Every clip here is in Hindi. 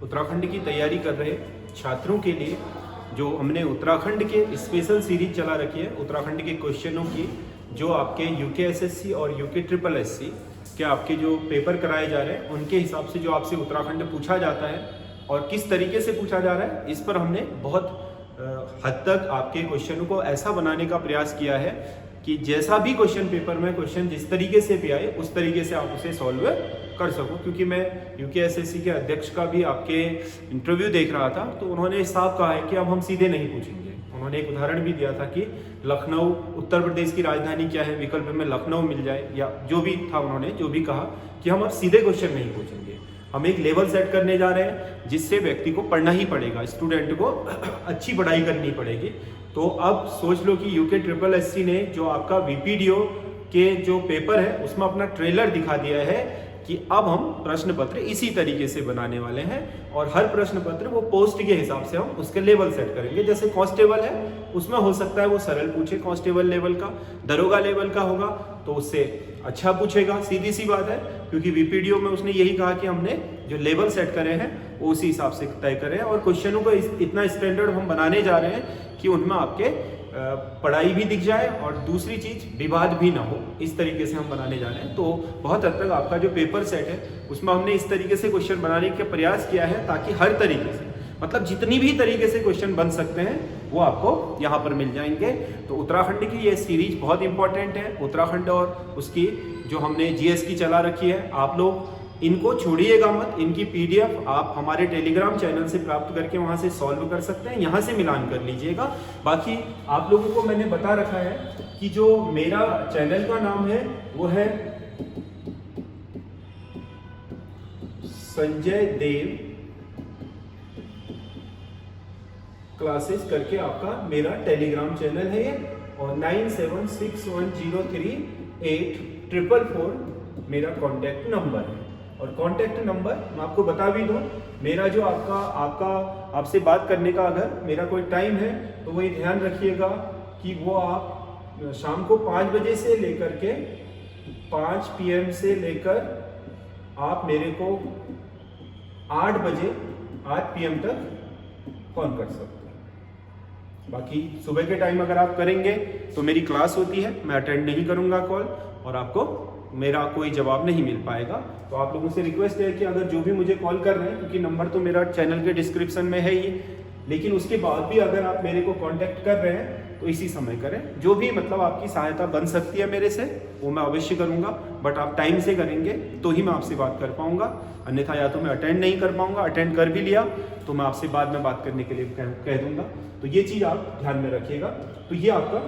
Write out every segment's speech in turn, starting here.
उत्तराखंड की तैयारी कर रहे छात्रों के लिए जो हमने उत्तराखंड के स्पेशल सीरीज चला रखी है, उत्तराखंड के क्वेश्चनों की, जो आपके यूके एसएससी और यूके ट्रिपल एससी के आपके जो पेपर कराए जा रहे हैं उनके हिसाब से जो आपसे उत्तराखंड पूछा जाता है और किस तरीके से पूछा जा रहा है, इस पर हमने बहुत हद तक आपके क्वेश्चनों को ऐसा बनाने का प्रयास किया है कि जैसा भी क्वेश्चन पेपर में क्वेश्चन जिस तरीके से भी आए उस तरीके से आप उसे सॉल्व कर सको। क्योंकि मैं यूके एसएससी के अध्यक्ष का भी आपके इंटरव्यू देख रहा था, तो उन्होंने साफ कहा है कि अब हम सीधे नहीं पूछेंगे। उन्होंने एक उदाहरण भी दिया था कि लखनऊ उत्तर प्रदेश की राजधानी क्या है, विकल्प में लखनऊ मिल जाए, या जो भी था उन्होंने जो भी कहा कि हम अब सीधे क्वेश्चन नहीं पूछेंगे, हम एक लेवल सेट करने जा रहे हैं जिससे व्यक्ति को पढ़ना ही पड़ेगा, स्टूडेंट को अच्छी पढ़ाई करनी पड़ेगी। तो अब सोच लो कि यूके ट्रिपल एससी ने जो आपका वीपीडीओ के जो पेपर है उसमें अपना ट्रेलर दिखा दिया है कि अब हम प्रश्न पत्र इसी तरीके से बनाने वाले हैं और हर प्रश्न पत्र वो पोस्ट के हिसाब से हम उसके लेवल सेट करेंगे। जैसे कांस्टेबल है उसमें हो सकता है वो सरल पूछे, कांस्टेबल लेवल का, दरोगा लेवल का होगा तो उससे अच्छा पूछेगा, सीधी सी बात है। क्योंकि वीपीडीओ में उसने यही कहा कि हमने जो लेवल सेट करे हैं वो उसी हिसाब से तय करें और क्वेश्चनों को इतना स्टैंडर्ड हम बनाने जा रहे हैं कि उनमें आपके पढ़ाई भी दिख जाए और दूसरी चीज विवाद भी ना हो, इस तरीके से हम बनाने जा रहे हैं। तो बहुत हद तक आपका जो पेपर सेट है उसमें हमने इस तरीके से क्वेश्चन बनाने का प्रयास किया है ताकि हर तरीके से, मतलब जितनी भी तरीके से क्वेश्चन बन सकते हैं वो आपको यहाँ पर मिल जाएंगे। तो उत्तराखंड की ये सीरीज बहुत इंपॉर्टेंट है। उत्तराखंड और उसकी जो हमने जीएस की चला रखी है, आप लोग इनको छोड़िएगा मत। इनकी पीडीएफ आप हमारे टेलीग्राम चैनल से प्राप्त करके वहां से सॉल्व कर सकते हैं, यहाँ से मिलान कर लीजिएगा। बाकी आप लोगों को मैंने बता रखा है कि जो मेरा चैनल का नाम है वो है संजय देव क्लासेस करके आपका मेरा टेलीग्राम चैनल है ये, और 9761038444 मेरा कॉन्टैक्ट नंबर है। और कॉन्टैक्ट नंबर मैं आपको बता भी दूं, मेरा जो आपसे बात करने का अगर मेरा कोई टाइम है तो वही ध्यान रखिएगा कि वो आप शाम को 5 बजे से लेकर के 5 PM से लेकर आप मेरे को 8 PM तक कॉल कर सकते हैं। बाकी सुबह के टाइम अगर आप करेंगे तो मेरी क्लास होती है, मैं अटेंड नहीं करूंगा कॉल और आपको मेरा कोई जवाब नहीं मिल पाएगा। तो आप लोगों से रिक्वेस्ट है कि अगर जो भी मुझे कॉल कर रहे हैं, क्योंकि नंबर तो मेरा चैनल के डिस्क्रिप्शन में है ही, लेकिन उसके बाद भी अगर आप मेरे को कांटेक्ट कर रहे हैं तो इसी समय करें। जो भी मतलब आपकी सहायता बन सकती है मेरे से वो मैं अवश्य करूंगा, बट आप टाइम से करेंगे तो ही मैं आपसे बात कर पाऊंगा, अन्यथा या तो मैं अटेंड नहीं कर पाऊंगा, अटेंड कर भी लिया तो मैं आपसे बाद में बात करने के लिए कह दूंगा। तो ये चीज़ आप ध्यान में रखिएगा। तो ये आपका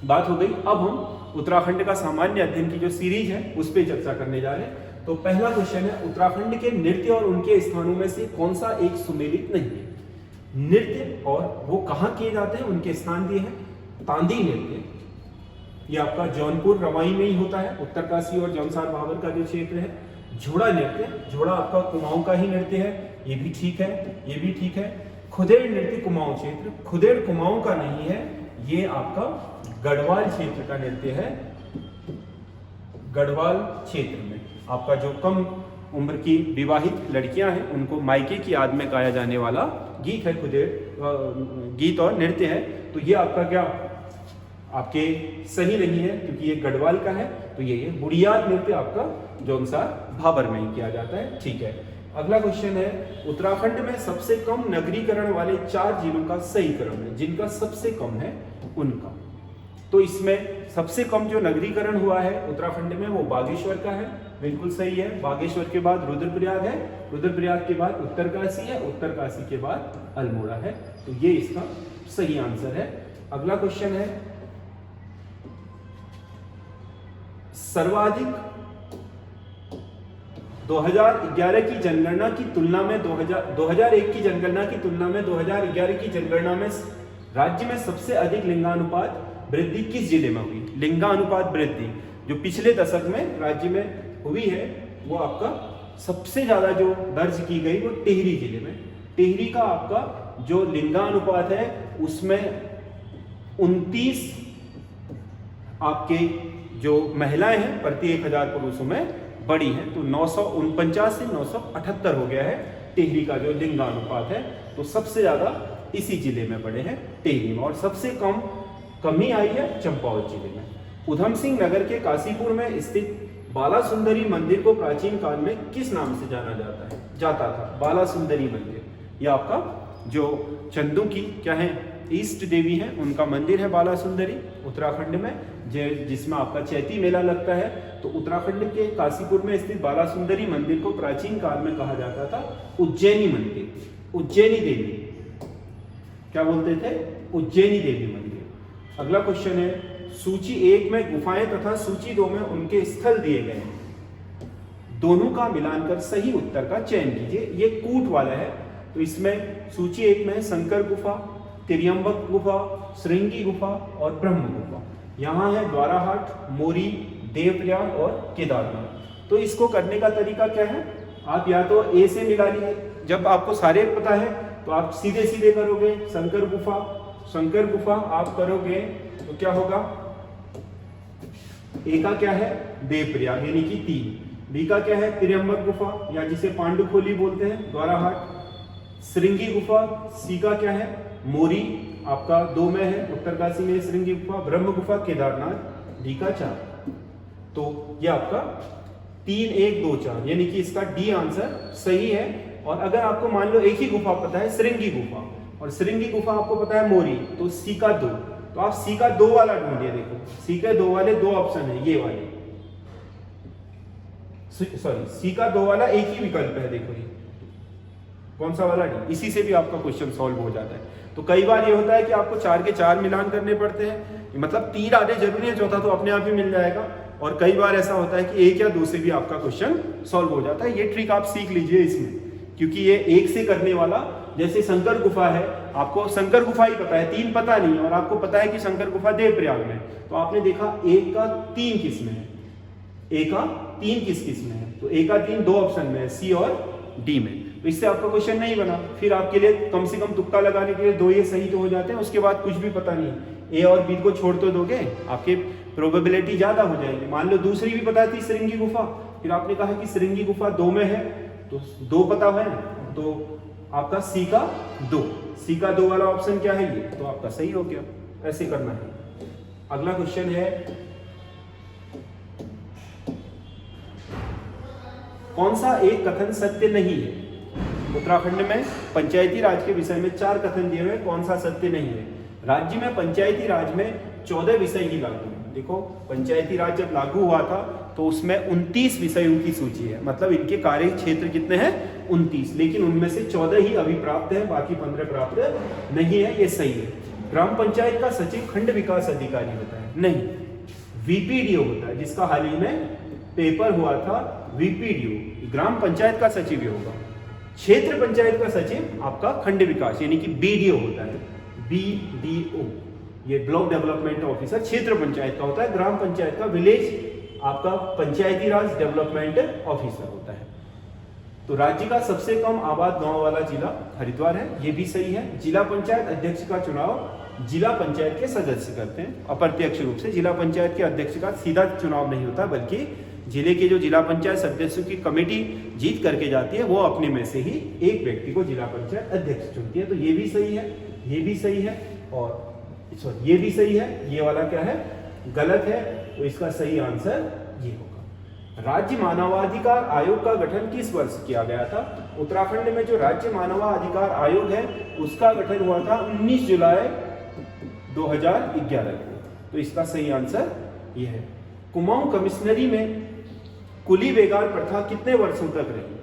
बात हो गई। अब हम उत्तराखंड का सामान्य अध्ययन की जो सीरीज है उस पर चर्चा करने जा रहे हैं। तो पहला क्वेश्चन है, उत्तराखंड के नृत्य और उनके स्थानों में से कौन सा एक सुमेलित नहीं है? नृत्य और वो कहाँ किए जाते हैं, उनके स्थान दिए हैं। तांदी नृत्य ये आपका जौनपुर रवाई में ही होता है, उत्तरकाशी और जौनसार भावर का जो क्षेत्र है। झोड़ा नृत्य, झोड़ा आपका कुमाऊं का ही नृत्य है, ये भी ठीक है, ये भी ठीक है। खुदेड़ नृत्य कुमाऊं क्षेत्र, खुदेड़ कुमाऊं का नहीं है, ये आपका गढ़वाल क्षेत्र का नृत्य है। गढ़वाल क्षेत्र में आपका जो कम उम्र की विवाहित लड़कियां हैं उनको मायके की याद में गाया जाने वाला गीत है, खुदेड़ गीत और नृत्य है। तो ये आपका क्या आपके सही नहीं है क्योंकि ये गढ़वाल का है। तो ये बुढ़ियाद नृत्य आपका जौनसार भाबर में ही किया जाता है, ठीक है। अगला क्वेश्चन है, उत्तराखंड में सबसे कम नगरीकरण वाले 4 जिलों का सही क्रम है, जिनका सबसे कम है उनका। तो इसमें सबसे कम जो नगरीकरण हुआ है उत्तराखंड में वो बागेश्वर का है, बिल्कुल सही है। बागेश्वर के बाद रुद्रप्रयाग है, रुद्रप्रयाग के बाद उत्तरकाशी है, उत्तरकाशी के बाद अल्मोड़ा है। तो ये इसका सही आंसर है। अगला क्वेश्चन है, सर्वाधिक 2011 की जनगणना की तुलना में 2001 की जनगणना की तुलना में 2011 की जनगणना में राज्य में सबसे अधिक लिंगानुपात वृद्धि किस जिले में हुई? लिंगानुपात वृद्धि जो पिछले दशक में राज्य में हुई है वो आपका सबसे ज्यादा जो दर्ज की गई वो टिहरी जिले में। टिहरी का आपका जो लिंगानुपात है उसमें 29 आपके जो महिलाएं हैं प्रति 1000 पुरुषों में बड़ी है, तो 949 से 978 हो गया है टिहरी का जो लिंगानुपात है। तो सबसे ज्यादा इसी जिले में पड़े हैं टिहरी में, और सबसे कमी आई है चंपावत जिले में। उधम सिंह नगर के काशीपुर में स्थित बाला सुंदरी मंदिर को प्राचीन काल में किस नाम से जाना जाता था? बाला सुंदरी मंदिर, यह आपका जो चंदू की क्या है ईष्ट देवी है, उनका मंदिर है बाला सुंदरी उत्तराखंड में, जिसमें आपका चैती मेला लगता है। तो उत्तराखंड के काशीपुर में स्थित बाला सुंदरी मंदिर को प्राचीन काल में कहा जाता था उज्जैनी मंदिर, उज्जैनी देवी, क्या बोलते थे? उज्जैनी देवी मंदिर। अगला क्वेश्चन है, सूची 1 में गुफाएं तथा सूची 2 में उनके स्थल दिए गए हैं, दोनों का मिलान कर सही उत्तर का चयन कीजिए। ये कूट वाला है, तो इसमें सूची 1 में है शंकर गुफा, त्र्यंबक गुफा, श्रृंगी गुफा और ब्रह्म गुफा। यहाँ है द्वाराहाट, मोरी, देवप्रयाग और केदारनाथ। तो इसको करने का तरीका क्या है? आप या तो ए से मिला लीजिए, जब आपको सारे पता है तो आप सीधे सीधे करोगे। शंकर गुफा आप करोगे तो क्या होगा? ए का क्या है? देवप्रयाग यानी कि 3। बी का क्या है? त्र्यंबक गुफा या जिसे पांडुखोली बोलते हैं, द्वाराहाट। श्रृंगी गुफा, सी का क्या है? मोरी आपका 2 में है, उत्तरकाशी में श्रृंगी गुफा। ब्रह्म गुफा केदारनाथ, डी का 4। तो ये आपका 3, 1, 2, 4 यानी कि इसका डी आंसर सही है। और अगर आपको मान लो एक ही गुफा पता है, श्रृंगी गुफा, और श्रृंगी गुफा आपको पता है मोरी, तो सी का 2, तो आप सी का 2 वाला ढूंढिए। देखो सी के 2 वाले 2 ऑप्शन है, ये वाले, सॉरी सी का 2 वाला एक ही विकल्प है। देखो ये कौन सा वाला? डी। इसी से भी आपका क्वेश्चन सॉल्व हो जाता है। तो कई बार ये होता है कि आपको 4 के 4 मिलान करने पड़ते हैं, मतलब 3 आने जरूरी है, चौथा तो अपने आप ही मिल जाएगा। और कई बार ऐसा होता है कि 1 या 2 से भी आपका क्वेश्चन सॉल्व हो जाता है। ये ट्रिक आप सीख लीजिए इसमें, क्योंकि ये 1 से करने वाला, जैसे शंकर गुफा है, आपको शंकर गुफा ही पता है, 3 पता नहीं, और आपको पता है कि शंकर गुफा देवप्रयाग में, तो आपने देखा 1 का 3 किस में है, ए का 3 किस में है, तो ए का 3 2 ऑप्शन में है, सी और डी में। तो इससे आपका क्वेश्चन नहीं बना। फिर आपके लिए कम से कम तुक्का लगाने के लिए 2 ये सही तो हो जाते हैं, उसके बाद कुछ भी पता नहीं, ए और बी को छोड़ तो दोगे, आपके प्रोबेबिलिटी ज्यादा हो जाएगी। मान लो दूसरी भी पता थी श्रृंगी गुफा, फिर आपने कहा कि श्रृंगी गुफा 2 में है, तो 2 पता है, तो आपका सी का 2, सी का 2 वाला ऑप्शन क्या है? ये, तो आपका सही हो गया। ऐसे करना है। अगला क्वेश्चन है, कौन सा एक कथन सत्य नहीं है? उत्तराखंड में पंचायती राज के विषय में 4 कथन दिए हुए, कौन सा सत्य नहीं है? राज्य में पंचायती राज में 14 विषय ही लागू हैं। देखो पंचायती राज जब लागू हुआ था तो उसमें 29 विषयों की सूची है, मतलब इनके कार्य क्षेत्र कितने हैं? 29, लेकिन उनमें से 14 ही अभी प्राप्त है, बाकी 15 प्राप्त नहीं है। ये सही है। ग्राम पंचायत का सचिव खंड विकास अधिकारी होता है? नहीं, वीपीडीओ होता है, जिसका हाल ही में पेपर हुआ था, वीपीडीओ ग्राम पंचायत का सचिव ही होगा। क्षेत्र पंचायत का सचिव आपका खंड विकास यानी कि बीडीओ होता है, बीडीओ, ये ब्लॉक डेवलपमेंट ऑफिसर क्षेत्र पंचायत का होता है। ग्राम पंचायत का विलेज आपका पंचायती राज डेवलपमेंट ऑफिसर होता है। तो राज्य का सबसे कम आबाद गांव वाला जिला हरिद्वार है, ये भी सही है। जिला पंचायत अध्यक्ष का चुनाव जिला पंचायत के सदस्य करते हैं अप्रत्यक्ष रूप से। जिला पंचायत के अध्यक्ष का सीधा चुनाव नहीं होता, बल्कि जिले के जो जिला पंचायत सदस्यों की कमेटी जीत करके जाती है, वो अपने में से ही एक व्यक्ति को जिला पंचायत अध्यक्ष चुनती है। तो ये भी सही है, ये भी सही है, और ये भी सही है। ये वाला क्या है? गलत है। तो इसका सही आंसर ये होगा। राज्य मानवाधिकार आयोग का गठन किस वर्ष किया गया था? उत्तराखंड में जो राज्य मानवाधिकार आयोग है उसका गठन हुआ था 19 जुलाई 2011 को। तो इसका सही आंसर ये है। कुमाऊं कमिश्नरी में कुली बेगार प्रथा कितने वर्षों तक रही?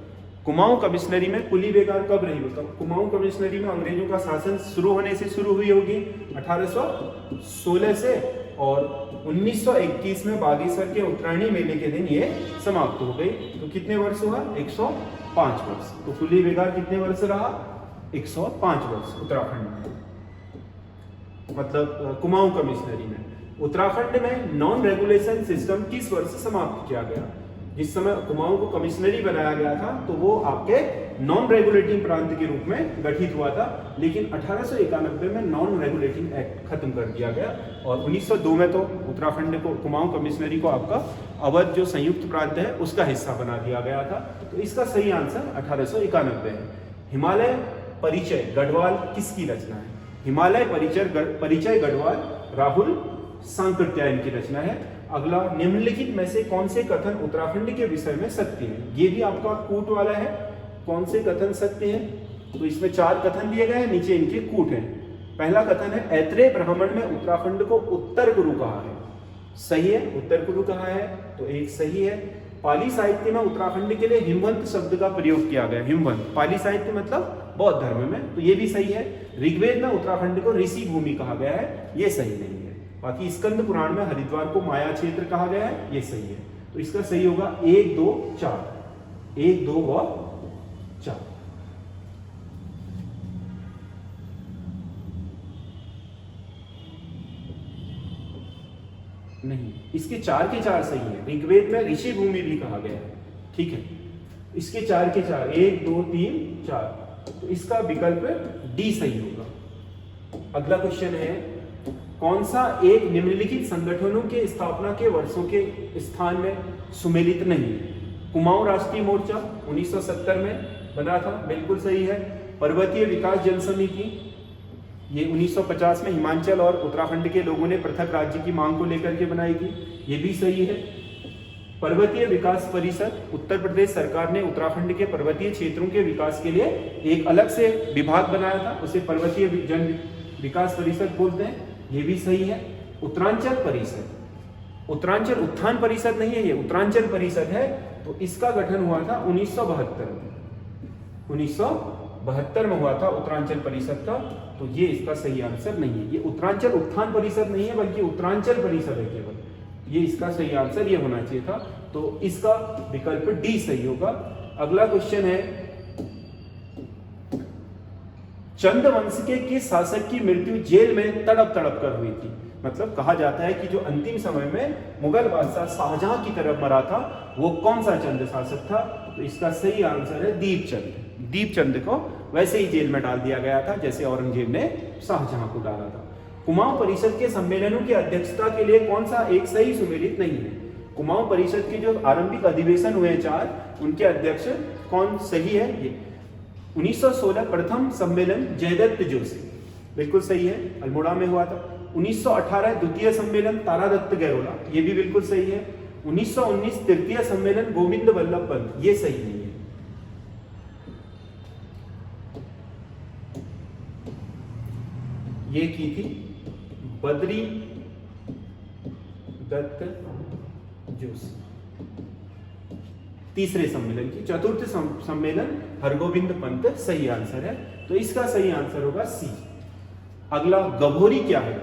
कुमाऊं कमिश्नरी में कुली बेगार कब रही? मतलब कुमाऊं कमिश्नरी में अंग्रेजों का शासन शुरू होने से शुरू हुई होगी 1816 से, और 1921 में बागेश्वर के उत्तरायणी मेले के दिन ये समाप्त हो गई। तो कितने वर्ष हुआ? 105 वर्ष। तो कुली बेगार कितने वर्ष रहा? 105 वर्ष उत्तराखंड में, मतलब कुमाऊं कमिश्नरी में। उत्तराखंड में नॉन रेगुलेशन सिस्टम किस वर्ष समाप्त किया गया? जिस समय कुमाऊं को कमिश्नरी बनाया गया था तो वो आपके नॉन रेगुलेटिंग प्रांत के रूप में गठित हुआ था, लेकिन 1891 में नॉन रेगुलेटिंग एक्ट खत्म कर दिया गया और 1902 में तो उत्तराखंड को, कुमाऊं कमिश्नरी को आपका अवध जो संयुक्त प्रांत है उसका हिस्सा बना दिया गया था। तो इसका सही आंसर 1891 है। हिमालय परिचय गढ़वाल किसकी रचना है? हिमालय परिचय गढ़वाल राहुल सांकृत्यायन की रचना है। अगला, निम्नलिखित में से कौन से कथन उत्तराखंड के विषय में सत्य हैं? ये भी आपका कूट वाला है, कौन से कथन सत्य हैं? तो इसमें 4 कथन दिए गए हैं, नीचे इनके कूट हैं। पहला कथन है, ऐत्रेय ब्राह्मण में उत्तराखंड को उत्तर गुरु कहा है। सही है, उत्तर गुरु कहा है, तो एक सही है। पाली साहित्य में उत्तराखंड के लिए हिमवंत शब्द का प्रयोग किया गया। हिमवंत पाली साहित्य मतलब बौद्ध धर्म में, तो ये भी सही है। ऋग्वेद में उत्तराखंड को ऋषि भूमि कहा गया है, ये सही नहीं है। बाकी स्कंद पुराण में हरिद्वार को माया क्षेत्र कहा गया है, ये सही है। तो इसका सही होगा 1, 2, 4, 1, 2 व 4। नहीं, इसके 4 के 4 सही है। ऋग्वेद में ऋषि भूमि भी कहा गया है, ठीक है। इसके 4 के 4, 1, 2, 3, 4, तो इसका विकल्प डी सही होगा। अगला क्वेश्चन है, कौन सा एक निम्नलिखित संगठनों के स्थापना के वर्षों के स्थान में सुमेलित नहीं है? कुमाऊं राष्ट्रीय मोर्चा 1970 में बना था, बिल्कुल सही है। पर्वतीय विकास जन समिति, ये 1950 में हिमाचल और उत्तराखंड के लोगों ने पृथक राज्य की मांग को लेकर के बनाई थी, ये भी सही है। पर्वतीय विकास परिषद, उत्तर प्रदेश सरकार ने उत्तराखंड के पर्वतीय क्षेत्रों के विकास के लिए एक अलग से विभाग बनाया था, उसे पर्वतीय जन विकास परिषद बोलते हैं, ये भी सही है। उत्तरांचल परिषद, उत्तरांचल उत्थान परिषद नहीं है, ये उत्तरांचल परिषद है, तो इसका गठन हुआ था 1972 में। 1972 में हुआ था उत्तरांचल परिषद का, तो ये इसका सही आंसर नहीं है। ये उत्तरांचल उत्थान परिषद नहीं है, बल्कि उत्तरांचल परिषद है केवल, ये इसका सही आंसर ये होना चाहिए था। तो इसका विकल्प डी सही होगा। अगला क्वेश्चन है, चंद वंश के किस शासक की मृत्यु जेल में तड़प कर हुई थी? मतलब कहा जाता है कि जो अंतिम समय में मुगल बादशाह शाहजहां की तरफ मरा था, वो कौन सा चंद शासक था? तो इसका सही आंसर है दीपचंद। दीपचंद को वैसे ही जेल में डाल दिया गया था जैसे औरंगजेब ने शाहजहां को डाला था। कुमाऊं परिषद के सम्मेलनों की अध्यक्षता के लिए कौन सा एक सही सुमेलित नहीं है? कुमाऊं परिषद के जो आरंभिक अधिवेशन हुए 4, उनके अध्यक्ष कौन सही है? ये 1916 प्रथम सम्मेलन जयदत्त जोशी, बिल्कुल सही है, अल्मोड़ा में हुआ था। 1918 द्वितीय सम्मेलन तारादत्त गैरोला, ये भी बिल्कुल सही है। 1919 तृतीय सम्मेलन गोविंद वल्लभ पंत, ये सही नहीं है। ये की थी बद्री दत्त जोशी। तीसरे सम्मेलन की, चतुर्थ सम्मेलन हरगोविंद पंत सही आंसर है, तो इसका सही आंसर होगा सी। अगला, गभोरी क्या है?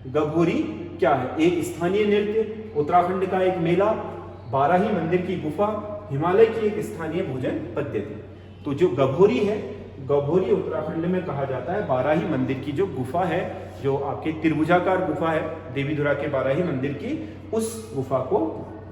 गभोरी क्या है? एक स्थानीय नृत्य, उत्तराखंड का एक मेला, बाराही मंदिर की गुफा, हिमालय की एक स्थानीय भोजन पद्धति। तो जो गभोरी है, गभोरी उत्तराखंड में कहा जाता है बाराही मंदिर की जो गुफा है, जो आपके त्रिभुजाकार गुफा है देवीधुरा के बाराही मंदिर की, उस गुफा को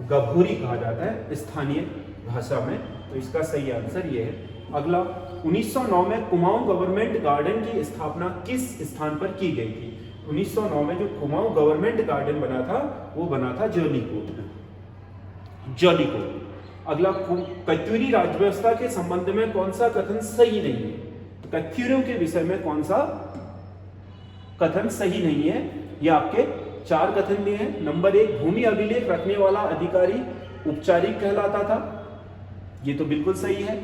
गभोरी कहा जाता है स्थानीय भाषा में, तो इसका सही आंसर ये है। अगला, 1909 में कुमाऊं गवर्नमेंट गार्डन की स्थापना किस स्थान पर की गई थी? 1909 में जो कुमाऊं गवर्नमेंट गार्डन बना था, वो बना था जौलीकोट में, जौलीकोट। अगला, कत्यूरी राजव्यवस्था के संबंध में कौन सा कथन सही नहीं है? कत्यूरियों के विषय में कौन सा कथन सही नहीं है? ये आपके 4 कथन दिए हैं। नंबर 1, भूमि अभिलेख रखने वाला अधिकारी उपचारिक कहलाता था, ये तो बिल्कुल सही है।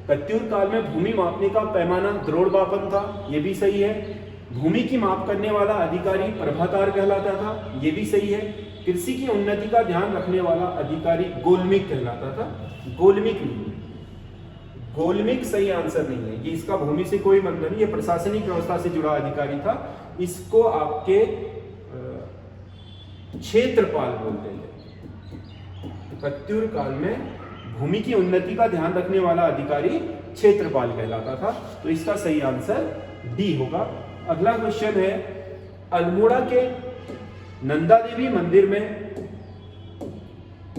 कत्यूर काल में भूमि मापने का पैमाना द्रोणमापन था, ये भी सही है। भूमि की माप करने वाला अधिकारी प्रभातार कहलाता था, ये भी सही है। कृषि की उन्नति का ध्यान रखने वाला अधिकारी गोलमिक कहलाता था, गोलमिक नहीं, गोलमिक सही आंसर नहीं है। ये इसका भूमि से कोई मतलब नहीं, ये प्रशासनिक व्यवस्था से जुड़ा अधिकारी था, इसको आपके क्षेत्रपाल बोलते हैं। कत्यूर काल में भूमि की उन्नति का ध्यान रखने वाला अधिकारी क्षेत्रपाल कहलाता था, तो इसका सही आंसर डी होगा। अगला क्वेश्चन है, अल्मोड़ा के नंदा देवी मंदिर में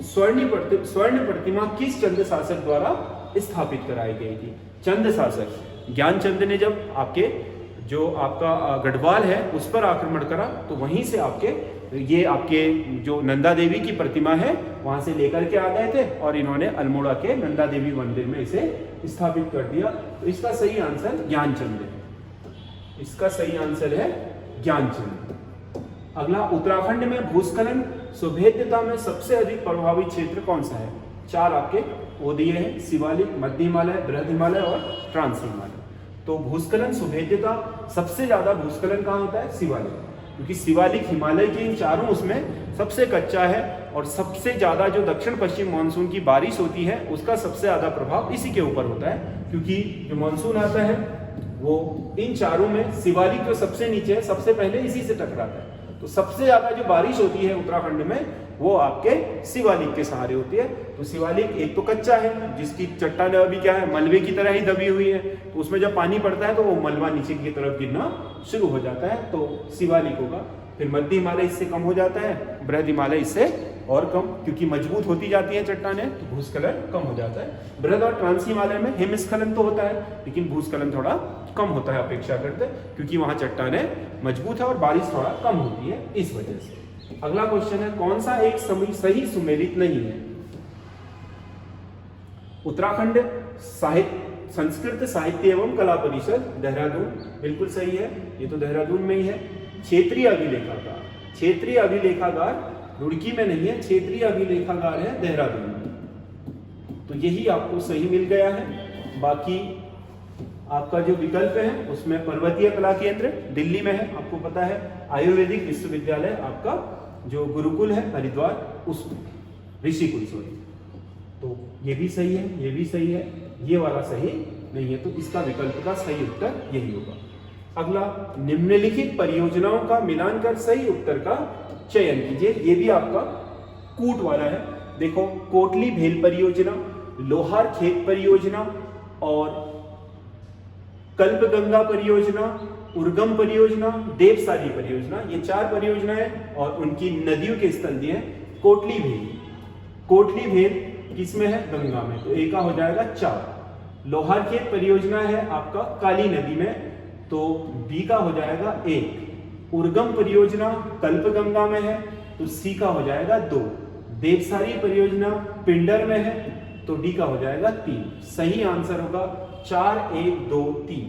स्वर्ण प्रतिमा किस चंद शासक द्वारा स्थापित कराई गई थी? चंद शासक ज्ञानचंद ने जब आपका गढ़वाल है उस पर आक्रमण करा तो वहीं से आपके जो नंदा देवी की प्रतिमा है वहां से लेकर के आ गए थे और इन्होंने अल्मोड़ा के नंदा देवी मंदिर में इसे स्थापित कर दिया। तो इसका सही आंसर ज्ञानचंद है। इसका सही आंसर है ज्ञानचंद। अगला, उत्तराखंड में भूस्खलन सुभेद्यता में सबसे अधिक प्रभावित क्षेत्र कौन सा है? 4 आपके वो दिए हैं, शिवालिक, मध्य हिमालय, बृहद हिमालय और ट्रांस हिमालय। तो भूस्खलन सुभेद्यता सबसे ज्यादा भूस्खलन कहाँ होता है? शिवालिक, क्योंकि शिवालिक हिमालय के इन चारों उसमें सबसे कच्चा है और सबसे ज्यादा जो दक्षिण पश्चिम मानसून की बारिश होती है उसका सबसे ज्यादा प्रभाव इसी के ऊपर होता है, क्योंकि जो मानसून आता है वो इन चारों में शिवालिक जो सबसे नीचे है सबसे पहले इसी से टकराता है। तो सबसे ज्यादा जो बारिश होती है उत्तराखंड में वो आपके शिवालिक के सहारे होती है। तो शिवालिक एक तो कच्चा है जिसकी चट्टान अभी क्या है, मलबे की तरह ही दबी हुई है, तो उसमें जब पानी पड़ता है तो वो मलबा नीचे की तरफ गिरना शुरू हो जाता है, तो शिवालिक होगा। फिर मध्य हिमालय इससे कम हो जाता है, बृहद हिमालय इससे और कम, क्योंकि मजबूत होती जाती है चट्टानें तो भूस्खलन कम हो जाता है। बृहद और ट्रांस हिमालय में हिमस्खलन तो होता है लेकिन भूस्खलन थोड़ा कम होता है अपेक्षा करते, क्योंकि वहां चट्टानें मजबूत है और बारिश थोड़ा कम होती है इस वजह से। अगला क्वेश्चन है, कौन सा एक सही सुमेलित नहीं है? उत्तराखंड संस्कृत साहित्य एवं कला परिषद देहरादून, बिल्कुल सही है, ये तो देहरादून में ही है। क्षेत्रीय अभिलेखागार, क्षेत्रीय अभिलेखागार रुड़की में नहीं है, क्षेत्रीय अभिलेखागार है देहरादून में, तो यही आपको सही मिल गया है। बाकी आपका जो विकल्प है उसमें पर्वतीय कला केंद्र दिल्ली में है, आपको पता है। आयुर्वेदिक विश्वविद्यालय आपका जो गुरुकुल है हरिद्वार, उस ऋषिकुल, सॉरी, तो ये भी सही है, ये भी सही है, ये वाला सही नहीं है, तो इसका विकल्प का सही उत्तर यही होगा। अगला, निम्नलिखित परियोजनाओं का मिलान कर सही उत्तर का चयन कीजिए। ये भी आपका कूट वाला है। देखो, कोटली भेल परियोजना, लोहार खेत परियोजना और कल्पगंगा परियोजना, उर्गम परियोजना, देवसारी परियोजना, ये 4 परियोजनाएं और उनकी नदियों के स्थल दिए हैं। कोटली भेल, कोटली भेल किसमें है? गंगा में, तो ए का हो जाएगा 4। लोहार खेत परियोजना है आपका काली नदी में, तो बी का हो जाएगा 1। उर्गम परियोजना कल्पगंगा में है, तो सी का हो जाएगा 2। देवसारी परियोजना पिंडर में है, तो डी का हो जाएगा 3। सही आंसर होगा 4 1 2 3,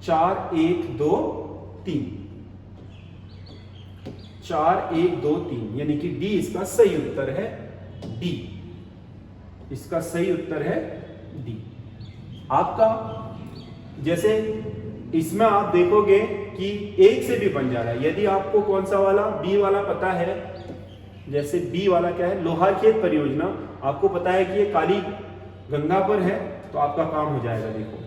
4 1 2 3, 4 1 2 3, यानी कि डी इसका सही उत्तर है। डी इसका सही उत्तर है, डी। आपका जैसे इसमें आप देखोगे कि एक से भी बन जा रहा है। यदि आपको कौन सा वाला, बी वाला पता है, जैसे बी वाला क्या है, लोहार खेत परियोजना, आपको पता है कि ये काली गंगा पर है, तो आपका काम हो जाएगा। देखो,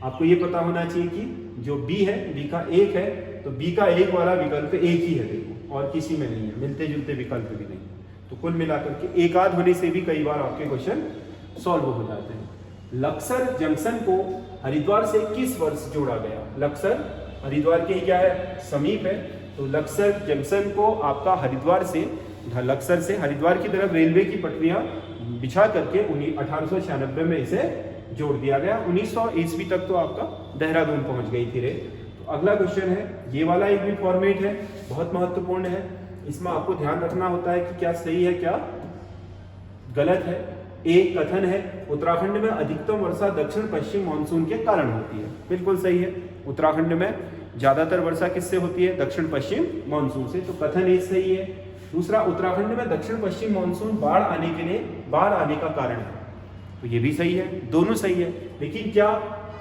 आपको ये पता होना चाहिए कि जो बी है, बी का 1 है, तो बी का 1 वाला विकल्प 1 ही है, देखो, और किसी में नहीं है, मिलते जुलते विकल्प भी नहीं। तो कुल मिलाकर के एक आध होने से भी कई बार आपके क्वेश्चन सॉल्व हो जाते हैं। लक्सर जंक्शन को हरिद्वार से किस वर्ष जोड़ा गया? लक्सर हरिद्वार के ही क्या है, समीप है, तो लक्सर जंक्शन को आपका हरिद्वार से, लक्सर से हरिद्वार की तरफ रेलवे की पटरियां बिछा करके 1896 में इसे जोड़ दिया गया। 1900 ईस्वी तक तो आपका देहरादून पहुंच गई थी रेल। तो अगला क्वेश्चन है, ये वाला एक भी फॉर्मेट है, बहुत महत्वपूर्ण है, इसमें आपको ध्यान रखना होता है कि क्या सही है क्या गलत है। एक कथन है, उत्तराखंड में अधिकतम वर्षा दक्षिण पश्चिम मानसून के कारण होती है, बिल्कुल सही है। उत्तराखंड में ज्यादातर वर्षा किससे होती है? दक्षिण पश्चिम मानसून से, तो कथन एक सही है। दूसरा, उत्तराखंड में दक्षिण पश्चिम मानसून बाढ़ आने का कारण है, तो ये भी सही है, दोनों सही है। लेकिन क्या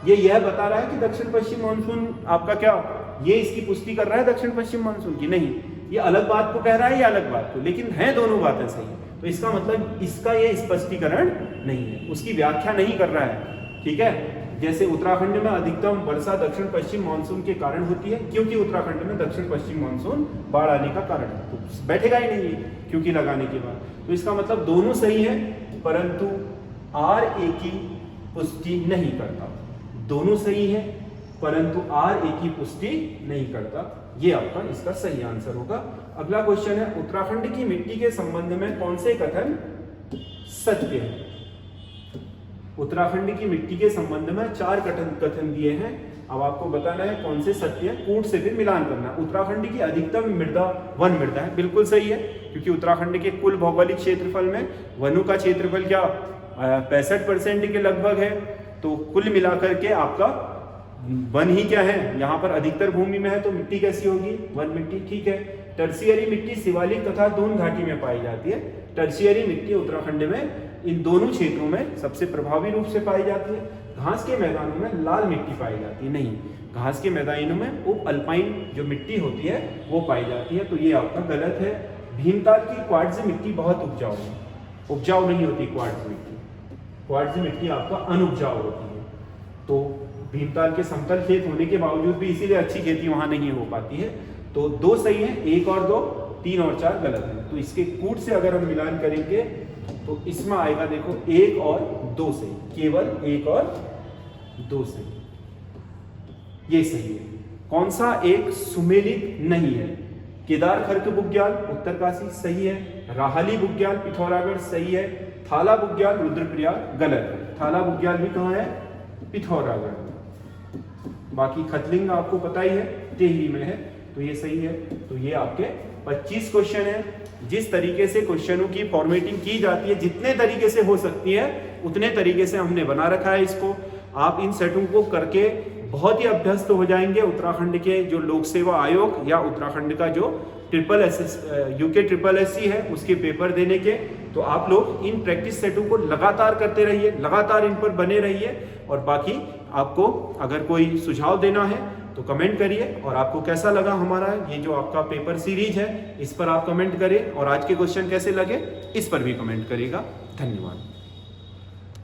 ये यह बता रहा है कि दक्षिण पश्चिम मानसून आपका क्या, ये इसकी पुष्टि कर रहा है दक्षिण पश्चिम मानसून की? नहीं, ये अलग बात को कह रहा है, ये अलग बात को, लेकिन है दोनों बातें सही। तो इसका मतलब इसका ये स्पष्टीकरण नहीं है, उसकी व्याख्या नहीं कर रहा है, ठीक है। जैसे उत्तराखंड में अधिकतम वर्षा दक्षिण पश्चिम मानसून के कारण होती है, क्योंकि उत्तराखंड में दक्षिण पश्चिम मानसून बाढ़ आने का कारण है, तो बैठेगा ही नहीं है क्योंकि लगाने के बाद। तो इसका मतलब दोनों सही है, परंतु आर ए की पुष्टि नहीं करता। दोनों सही है परंतु आर ए की पुष्टि नहीं करता, ये आपका इसका सही आंसर होगा। अगला क्वेश्चन है, उत्तराखंड की मिट्टी के संबंध में कौन से कथन सत्य है। उत्तराखंड की मिट्टी के संबंध में 4 कथन दिए हैं। अब आपको बताना है कौन से सत्य है, कूट से फिर मिलान करना। उत्तराखंड की अधिकतम मृदा वन मृदा है, बिल्कुल सही है, क्योंकि उत्तराखंड के कुल भौगोलिक क्षेत्रफल में वनों का क्षेत्रफल क्या 65% के लगभग है। तो कुल मिलाकर के आपका वन ही क्या है, यहाँ पर अधिकतर भूमि में है, तो मिट्टी कैसी होगी, वन मिट्टी, ठीक है। टर्शियरी मिट्टी शिवालिक तथा दून घाटी में पाई जाती है। टर्शियरी मिट्टी उत्तराखंड में इन दोनों क्षेत्रों में सबसे प्रभावी रूप से पाई जाती है। घास के मैदानों में लाल मिट्टी पाई जाती है, नहीं, घास के मैदानों में उप अल्पाइन जो मिट्टी होती है वो पाई जाती है, तो ये आपका गलत है। भीमताल की क्वार्ट्ज मिट्टी बहुत उपजाऊ है, उपजाऊ नहीं होती क्वार्ट्ज मिट्टी, क्वार्ट्ज मिट्टी आपका अनुपजाऊ होती है। तो भीमताल के समतल खेत होने के बावजूद भी इसीलिए अच्छी खेती वहां नहीं हो पाती है। तो 2 सही है, 1 और 2, 3 और 4 गलत है। तो इसके कूट से अगर हम मिलान करेंगे तो इसमें आएगा देखो 1 और 2 सही, केवल 1 और 2 सही, ये सही है। कौन सा एक सुमेलित नहीं है? केदार खर्क बुग्याल उत्तरकाशी सही है, राहली बुग्याल पिथौरागढ़ सही है, थाला बुग्याल रुद्रप्रयाग गलत है। थाला बुग्याल भी कहाँ है, पिथौरागढ़। बाकी खतलिंग आपको पता ही है, टिहरी में है, तो ये सही है। तो ये आपके 25 क्वेश्चन है। जिस तरीके से क्वेश्चनों की फॉर्मेटिंग की जाती है, जितने तरीके से हो सकती है उतने तरीके से हमने बना रखा है इसको। आप इन सेटों को करके बहुत ही अभ्यस्त हो जाएंगे। उत्तराखंड के जो लोक सेवा आयोग या उत्तराखंड का जो यूके ट्रिपल एससी है उसके पेपर देने के, तो आप लोग इन प्रैक्टिस सेटों को लगातार करते रहिए, लगातार इन पर बने रहिए। और बाकी आपको अगर कोई सुझाव देना है तो कमेंट करिए, और आपको कैसा लगा हमारा ये जो आपका पेपर सीरीज है इस पर आप कमेंट करें, और आज के क्वेश्चन कैसे लगे इस पर भी कमेंट करिएगा। धन्यवाद।